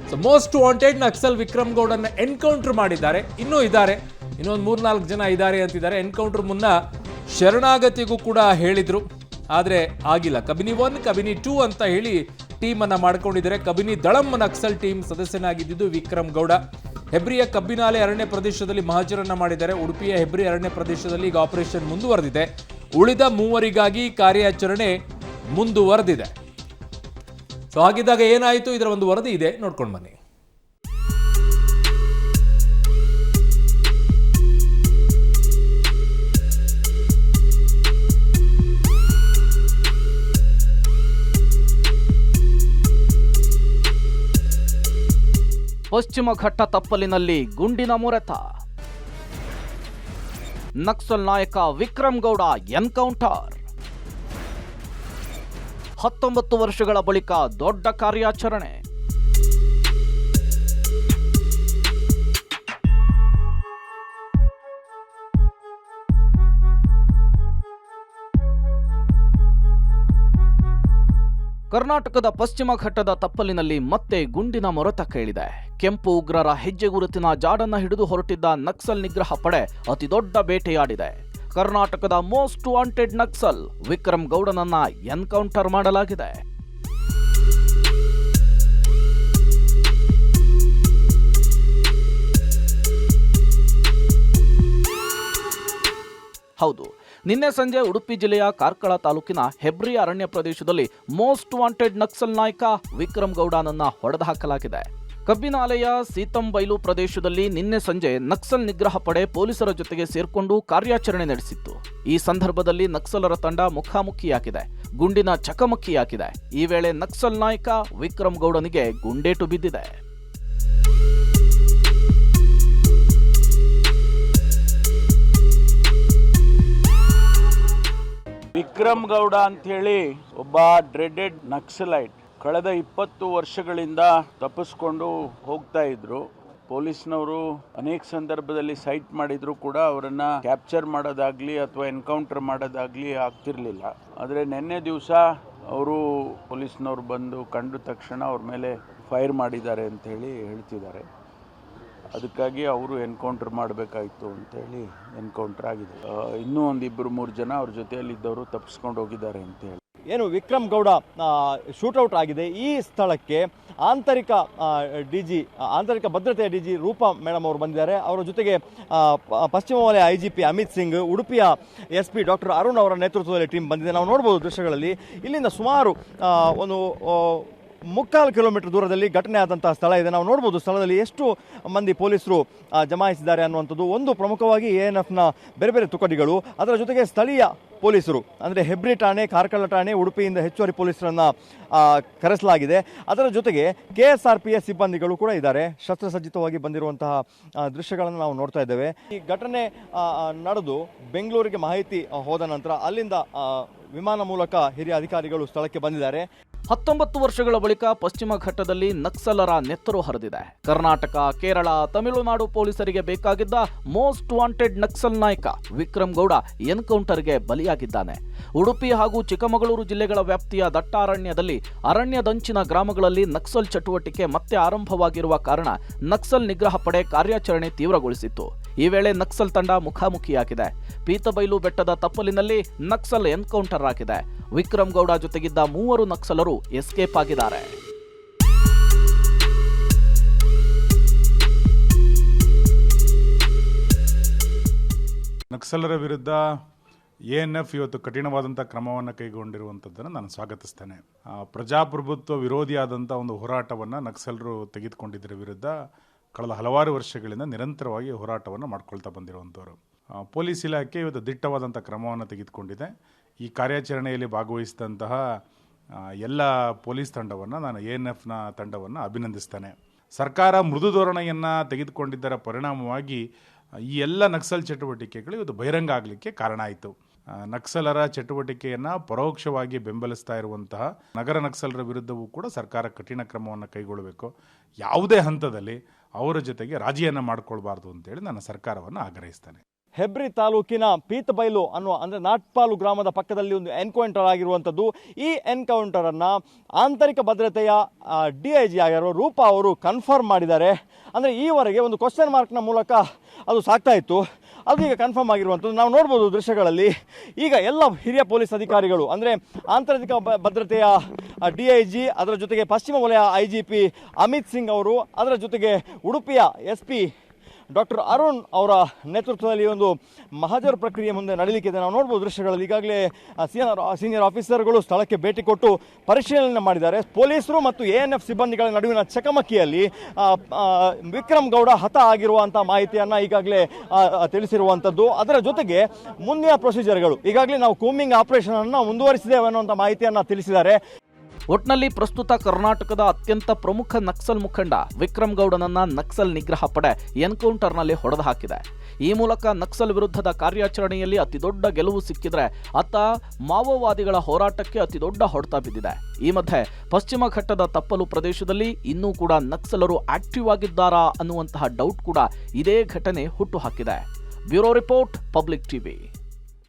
So most wanted Naxal Vikram ಗೌಡನ್ನ encounter ಮಾಡಿದ್ದಾರೆ. ಇನ್ನೂ ಇದ್ದಾರೆ, ಇನ್ನೊಂದು 3-4 ಜನ ಇದ್ದಾರೆ ಅಂತಿದ್ದಾರೆ. ಎನ್ಕೌಂಟರ್ ಮುನ್ನ ಶರಣಾಗತಿಗೂ ಕೂಡ ಹೇಳಿದ್ರು, ಆದರೆ ಆಗಿಲ್ಲ. ಕಬಿನಿ 1, ಕಬಿನಿ 2 ಅಂತ ಹೇಳಿ ಟೀಮ್ ಅನ್ನ ಮಾಡ್ಕೊಂಡಿದ್ದಾರೆ. ಕಬಿನಿ ದಳಂ ನಕ್ಸಲ್ ಟೀಮ್ ಸದಸ್ಯನಾಗಿದ್ದು ವಿಕ್ರಮ್ ಗೌಡ. ಹೆಬ್ರಿಯ ಕಬ್ಬಿನಾಲೆ ಅರಣ್ಯ ಪ್ರದೇಶದಲ್ಲಿ ಮಹಜರನ್ನ ಮಾಡಿದ್ದಾರೆ. ಉಡುಪಿಯ ಹೆಬ್ರಿ ಅರಣ್ಯ ಪ್ರದೇಶದಲ್ಲಿ ಈಗ ಆಪರೇಷನ್ ಮುಂದುವರೆದಿದೆ. ಉಳಿದ 3 ಕಾರ್ಯಾಚರಣೆ ಮುಂದುವರೆದಿದೆ. ಸೊ ಹಾಗಿದ್ದಾಗ ಏನಾಯಿತು, ಇದರ ಒಂದು ವರದಿ ಇದೆ, ನೋಡ್ಕೊಂಡು ಬನ್ನಿ. ಪಶ್ಚಿಮ ಘಟ್ಟ ತಪ್ಪಲಿನಲ್ಲಿ ಗುಂಡಿನ ಮೊರೆತ. ನಕ್ಸಲ್ ನಾಯಕ ವಿಕ್ರಮ್ ಗೌಡ ಎನ್ಕೌಂಟರ್. 19 ವರ್ಷಗಳ ಬಳಿಕ ದೊಡ್ಡ ಕಾರ್ಯಾಚರಣೆ. ಕರ್ನಾಟಕದ ಪಶ್ಚಿಮ ಘಟ್ಟದ ತಪ್ಪಲಿನಲ್ಲಿ ಮತ್ತೆ ಗುಂಡಿನ ಮೊರೆತ ಕೇಳಿದೆ. ಕೆಂಪು ಉಗ್ರರ ಹೆಜ್ಜೆ ಗುರುತಿನ ಜಾಡನ್ನ ಹಿಡಿದು ಹೊರಟಿದ್ದ ನಕ್ಸಲ್ ನಿಗ್ರಹ ಪಡೆ ಅತಿದೊಡ್ಡ ಬೇಟೆಯಾಡಿದೆ. ಕರ್ನಾಟಕದ ಮೋಸ್ಟ್ ವಾಂಟೆಡ್ ನಕ್ಸಲ್ ವಿಕ್ರಮ್ ಗೌಡನನ್ನ ಎನ್ಕೌಂಟರ್ ಮಾಡಲಾಗಿದೆ. ಹೌದು, ನಿನ್ನೆ ಸಂಜೆ ಉಡುಪಿ ಜಿಲ್ಲೆಯ ಕಾರ್ಕಳ ತಾಲೂಕಿನ ಹೆಬ್ರಿ ಅರಣ್ಯ ಪ್ರದೇಶದಲ್ಲಿ ಮೋಸ್ಟ್ ವಾಂಟೆಡ್ ನಕ್ಸಲ್ ನಾಯಕ ವಿಕ್ರಮ್ ಗೌಡನನ್ನ ಹೊಡೆದು ಹಾಕಲಾಗಿದೆ. ಕಬ್ಬಿನಾಲೆಯ ಸೀತಂಬೈಲು ಪ್ರದೇಶದಲ್ಲಿ ನಿನ್ನೆ ಸಂಜೆ ನಕ್ಸಲ್ ನಿಗ್ರಹ ಪಡೆ ಪೊಲೀಸರ ಜೊತೆಗೆ ಸೇರ್ಕೊಂಡು ಕಾರ್ಯಾಚರಣೆ ನಡೆಸಿತ್ತು. ಈ ಸಂದರ್ಭದಲ್ಲಿ ನಕ್ಸಲರ ತಂಡ ಮುಖಾಮುಖಿಯಾಗಿದೆ, ಗುಂಡಿನ ಚಕಮಕಿಯಾಗಿದೆ. ಈ ವೇಳೆ ನಕ್ಸಲ್ ನಾಯಕ ವಿಕ್ರಮ್ ಗೌಡನಿಗೆ ಗುಂಡೇಟು ಬಿದ್ದಿದೆ. ವಿಕ್ರಮ್ ಗೌಡ ಅಂಥೇಳಿ ಒಬ್ಬ ಡ್ರೆಡೆಡ್ ನಕ್ಸಲೈಟ್ ಕಳೆದ 20 ವರ್ಷಗಳಿಂದ ತಪ್ಪಿಸ್ಕೊಂಡು ಹೋಗ್ತಾ ಇದ್ರು. ಪೊಲೀಸ್ನವರು ಅನೇಕ ಸಂದರ್ಭದಲ್ಲಿ ಸೈಟ್ ಮಾಡಿದ್ರು ಕೂಡ ಅವರನ್ನ ಕ್ಯಾಪ್ಚರ್ ಮಾಡೋದಾಗ್ಲಿ ಅಥವಾ ಎನ್ಕೌಂಟರ್ ಮಾಡೋದಾಗ್ಲಿ ಆಗ್ತಿರ್ಲಿಲ್ಲ. ಆದರೆ ನಿನ್ನೆ ದಿವಸ ಅವರು ಪೊಲೀಸ್ನವ್ರು ಬಂದು ಕಂಡ ತಕ್ಷಣ ಅವ್ರ ಮೇಲೆ ಫೈರ್ ಮಾಡಿದ್ದಾರೆ ಅಂತ ಹೇಳಿ ಹೇಳ್ತಿದ್ದಾರೆ. ಅದಕ್ಕಾಗಿ ಅವರು ಎನ್ಕೌಂಟರ್ ಮಾಡಬೇಕಾಯಿತು ಅಂತೇಳಿ ಎನ್ಕೌಂಟರ್ ಆಗಿದೆ. ಇನ್ನೂ 1-2-3 ಜನ ಅವ್ರ ಜೊತೆಯಲ್ಲಿದ್ದವರು ತಪ್ಪಿಸ್ಕೊಂಡು ಹೋಗಿದ್ದಾರೆ ಅಂತ ಹೇಳಿ. ಏನು ವಿಕ್ರಮ್ ಗೌಡ ಶೂಟೌಟ್ ಆಗಿದೆ. ಈ ಸ್ಥಳಕ್ಕೆ ಆಂತರಿಕ ಭದ್ರತೆಯ ಡಿ ಜಿ ರೂಪಾ ಮೇಡಮ್ ಅವರು ಬಂದಿದ್ದಾರೆ. ಅವರ ಜೊತೆಗೆ ಪಶ್ಚಿಮ ವಲಯ IGP ಅಮಿತ್ ಸಿಂಗ್, ಉಡುಪಿಯ SP ಡಾಕ್ಟರ್ ಅರುಣ್ ಅವರ ನೇತೃತ್ವದಲ್ಲಿ ಟೀಮ್ ಬಂದಿದೆ. ನಾವು ನೋಡ್ಬೋದು ದೃಶ್ಯಗಳಲ್ಲಿ. ಇಲ್ಲಿಂದ ಸುಮಾರು ಒಂದು 3/4 ಕಿಲೋಮೀಟರ್ ದೂರದಲ್ಲಿ ಘಟನೆ ಆದಂತಹ ಸ್ಥಳ ಇದೆ. ನಾವು ನೋಡ್ಬೋದು ಸ್ಥಳದಲ್ಲಿ ಎಷ್ಟು ಮಂದಿ ಪೊಲೀಸರು ಜಮಾಯಿಸಿದ್ದಾರೆ ಅನ್ನುವಂಥದ್ದು. ಒಂದು ಪ್ರಮುಖವಾಗಿ ANFನ ಬೇರೆ ಬೇರೆ ತುಕಡಿಗಳು, ಅದರ ಜೊತೆಗೆ ಸ್ಥಳೀಯ ಪೊಲೀಸರು ಅಂದರೆ ಹೆಬ್ರಿ ಠಾಣೆ, ಕಾರ್ಕಳ ಠಾಣೆ, ಉಡುಪಿಯಿಂದ ಹೆಚ್ಚುವರಿ ಪೊಲೀಸರನ್ನು ಕರೆಸಲಾಗಿದೆ. ಅದರ ಜೊತೆಗೆ KSRPಯ ಸಿಬ್ಬಂದಿಗಳು ಕೂಡ ಇದ್ದಾರೆ. ಶಸ್ತ್ರಸಜ್ಜಿತವಾಗಿ ಬಂದಿರುವಂತಹ ದೃಶ್ಯಗಳನ್ನು ನಾವು ನೋಡ್ತಾ ಇದ್ದೇವೆ. ಈ ಘಟನೆ ನಡೆದು ಬೆಂಗಳೂರಿಗೆ ಮಾಹಿತಿ ಹೋದ ನಂತರ ಅಲ್ಲಿಂದ ವಿಮಾನ ಮೂಲಕ ಹಿರಿಯ ಅಧಿಕಾರಿಗಳು ಸ್ಥಳಕ್ಕೆ ಬಂದಿದ್ದಾರೆ. 19 ವರ್ಷಗಳ ಬಳಿಕ ಪಶ್ಚಿಮ ಘಟ್ಟದಲ್ಲಿ ನಕ್ಸಲರ ನೆತ್ತರು ಹರಿದಿದೆ. ಕರ್ನಾಟಕ, ಕೇರಳ, ತಮಿಳುನಾಡು ಪೊಲೀಸರಿಗೆ ಬೇಕಾಗಿದ್ದ ಮೋಸ್ಟ್ ವಾಂಟೆಡ್ ನಕ್ಸಲ್ ನಾಯಕ ವಿಕ್ರಮ್ ಗೌಡ ಎನ್ಕೌಂಟರ್ಗೆ ಬಲಿಯಾಗಿದ್ದಾನೆ. ಉಡುಪಿ ಹಾಗೂ ಚಿಕ್ಕಮಗಳೂರು ಜಿಲ್ಲೆಗಳ ವ್ಯಾಪ್ತಿಯ ದಟ್ಟಾರಣ್ಯದಲ್ಲಿ ಅರಣ್ಯದಂಚಿನ ಗ್ರಾಮಗಳಲ್ಲಿ ನಕ್ಸಲ್ ಚಟುವಟಿಕೆ ಮತ್ತೆ ಆರಂಭವಾಗಿರುವ ಕಾರಣ ನಕ್ಸಲ್ ನಿಗ್ರಹ ಪಡೆ ಕಾರ್ಯಾಚರಣೆ ತೀವ್ರಗೊಳಿಸಿತ್ತು. ಈ ವೇಳೆ ನಕ್ಸಲ್ ತಂಡ ಮುಖಾಮುಖಿಯಾಗಿದೆ. ಪೀತಬೈಲು ಬೆಟ್ಟದ ತಪ್ಪಲಿನಲ್ಲಿ ನಕ್ಸಲ್ ಎನ್ಕೌಂಟರ್ ಆಗಿದೆ. ವಿಕ್ರಮ್ ಗೌಡ ಜೊತೆಗಿದ್ದ 3 ನಕ್ಸಲರು ಎಸ್ಕೇಪ್ ಆಗಿದ್ದಾರೆ. ನಕ್ಸಲರ ವಿರುದ್ಧ ANF ಇವತ್ತು ಕಠಿಣವಾದಂಥ ಕ್ರಮವನ್ನು ಕೈಗೊಂಡಿರುವಂಥದ್ದನ್ನು ನಾನು ಸ್ವಾಗತಿಸ್ತೇನೆ. ಪ್ರಜಾಪ್ರಭುತ್ವ ವಿರೋಧಿಯಾದಂಥ ಒಂದು ಹೋರಾಟವನ್ನು ನಕ್ಸಲರು ತೆಗೆದುಕೊಂಡಿದ್ದರ ವಿರುದ್ಧ ಕಳೆದ ಹಲವಾರು ವರ್ಷಗಳಿಂದ ನಿರಂತರವಾಗಿ ಹೋರಾಟವನ್ನು ಮಾಡ್ಕೊಳ್ತಾ ಬಂದಿರುವಂಥವ್ರು. ಪೊಲೀಸ್ ಇಲಾಖೆ ಇವತ್ತು ದಿಟ್ಟವಾದಂಥ ಕ್ರಮವನ್ನು ತೆಗೆದುಕೊಂಡಿದೆ. ಈ ಕಾರ್ಯಾಚರಣೆಯಲ್ಲಿ ಭಾಗವಹಿಸಿದಂತಹ ಎಲ್ಲ ಪೊಲೀಸ್ ತಂಡವನ್ನು, ನಾನು ANFನ ತಂಡವನ್ನು ಅಭಿನಂದಿಸ್ತೇನೆ. ಸರ್ಕಾರ ಮೃದು ಧೋರಣೆಯನ್ನು ತೆಗೆದುಕೊಂಡಿದ್ದರ ಪರಿಣಾಮವಾಗಿ ಈ ಎಲ್ಲ ನಕ್ಸಲ್ ಚಟುವಟಿಕೆಗಳು ಇವತ್ತು ಬಹಿರಂಗ ಆಗಲಿಕ್ಕೆ ಕಾರಣ ಆಯಿತು. ನಕ್ಸಲರ ಚಟುವಟಿಕೆಯನ್ನು ಪರೋಕ್ಷವಾಗಿ ಬೆಂಬಲಿಸ್ತಾ ಇರುವಂತಹ ನಗರ ನಕ್ಸಲರ ವಿರುದ್ಧವೂ ಕೂಡ ಸರ್ಕಾರ ಕಠಿಣ ಕ್ರಮವನ್ನು ಕೈಗೊಳ್ಳಬೇಕು. ಯಾವುದೇ ಹಂತದಲ್ಲಿ ಅವರ ಜೊತೆಗೆ ರಾಜಿಯನ್ನು ಮಾಡಿಕೊಳ್ಬಾರ್ದು ಅಂತೇಳಿ ನಾನು ಸರ್ಕಾರವನ್ನು ಆಗ್ರಹಿಸ್ತೇನೆ. ಹೆಬ್ರಿ ತಾಲೂಕಿನ ಪೀತಬೈಲು ಅಂದರೆ ನಾಟ್ಪಾಲು ಗ್ರಾಮದ ಪಕ್ಕದಲ್ಲಿ ಒಂದು ಎನ್ಕೌಂಟರ್ ಆಗಿರುವಂಥದ್ದು. ಈ ಎನ್ಕೌಂಟರನ್ನು ಆಂತರಿಕ ಭದ್ರತೆಯ DIG ಆಗಿರೋ ರೂಪಾ ಅವರು ಕನ್ಫರ್ಮ್ ಮಾಡಿದ್ದಾರೆ. ಅಂದರೆ ಈವರೆಗೆ ಒಂದು ಕ್ವಶನ್ ಮಾರ್ಕ್ನ ಮೂಲಕ ಅದು ಸಾಗ್ತಾ ಇತ್ತು, ಅದು ಈಗ ಕನ್ಫರ್ಮ್ ಆಗಿರುವಂಥದ್ದು. ನಾವು ನೋಡ್ಬೋದು ದೃಶ್ಯಗಳಲ್ಲಿ ಈಗ ಎಲ್ಲ ಹಿರಿಯ ಪೊಲೀಸ್ ಅಧಿಕಾರಿಗಳು ಅಂದರೆ ಆಂತರಿಕ ಭದ್ರತೆಯ DIG, ಅದರ ಜೊತೆಗೆ ಪಶ್ಚಿಮ ವಲಯ IGP ಅಮಿತ್ ಸಿಂಗ್ ಅವರು, ಅದರ ಜೊತೆಗೆ ಉಡುಪಿಯ SP ಡಾಕ್ಟರ್ ಅರುಣ್ ಅವರ ನೇತೃತ್ವದಲ್ಲಿ ಒಂದು ಮಹಜರ್ ಪ್ರಕ್ರಿಯೆ ಮುಂದೆ ನಡೀಲಿಕ್ಕಿದೆ. ನಾವು ನೋಡ್ಬೋದು ದೃಶ್ಯಗಳಲ್ಲಿ ಈಗಾಗಲೇ ಸೀನಿಯರ್ ಆಫೀಸರ್ಗಳು ಸ್ಥಳಕ್ಕೆ ಭೇಟಿ ಕೊಟ್ಟು ಪರಿಶೀಲನೆ ಮಾಡಿದ್ದಾರೆ. ಪೊಲೀಸರು ಮತ್ತು ANF ಸಿಬ್ಬಂದಿಗಳ ನಡುವಿನ ಚಕಮಕಿಯಲ್ಲಿ ವಿಕ್ರಮ್ ಗೌಡ ಹತ ಆಗಿರುವಂಥ ಮಾಹಿತಿಯನ್ನು ಈಗಾಗಲೇ ತಿಳಿಸಿರುವಂಥದ್ದು. ಅದರ ಜೊತೆಗೆ ಮುಂದಿನ ಪ್ರೊಸೀಜರ್ಗಳು ಈಗಾಗಲೇ ನಾವು ಕೂಂಬಿಂಗ್ ಆಪರೇಷನ್ ಅನ್ನು ಮುಂದುವರಿಸಿದ್ದೇವೆ ಅನ್ನುವಂಥ ಮಾಹಿತಿಯನ್ನು ತಿಳಿಸಿದ್ದಾರೆ. ಒಟ್ನಲ್ಲಿ ಪ್ರಸ್ತುತ ಕರ್ನಾಟಕದ ಅತ್ಯಂತ ಪ್ರಮುಖ ನಕ್ಸಲ್ ಮುಖಂಡ ವಿಕ್ರಮ್ ಗೌಡನನ್ನ ನಕ್ಸಲ್ ನಿಗ್ರಹ ಪಡೆ ಎನ್ಕೌಂಟರ್ನಲ್ಲಿ ಹೊಡೆದು ಹಾಕಿದೆ. ಈ ಮೂಲಕ ನಕ್ಸಲ್ ವಿರುದ್ಧದ ಕಾರ್ಯಾಚರಣೆಯಲ್ಲಿ ಅತಿದೊಡ್ಡ ಗೆಲುವು ಸಿಕ್ಕಿದ್ರೆ ಅತ್ತ ಮಾವೋವಾದಿಗಳ ಹೋರಾಟಕ್ಕೆ ಅತಿದೊಡ್ಡ ಹೊಡೆತ ಬಿದ್ದಿದೆ. ಈ ಮಧ್ಯೆ ಪಶ್ಚಿಮ ಘಟ್ಟದ ತಪ್ಪಲು ಪ್ರದೇಶದಲ್ಲಿ ಇನ್ನೂ ಕೂಡ ನಕ್ಸಲರು ಆಕ್ಟಿವ್ ಆಗಿದ್ದಾರಾ ಅನ್ನುವಂತಹ ಡೌಟ್ ಕೂಡ ಇದೇ ಘಟನೆ ಹುಟ್ಟುಹಾಕಿದೆ. Bureau report, public TV.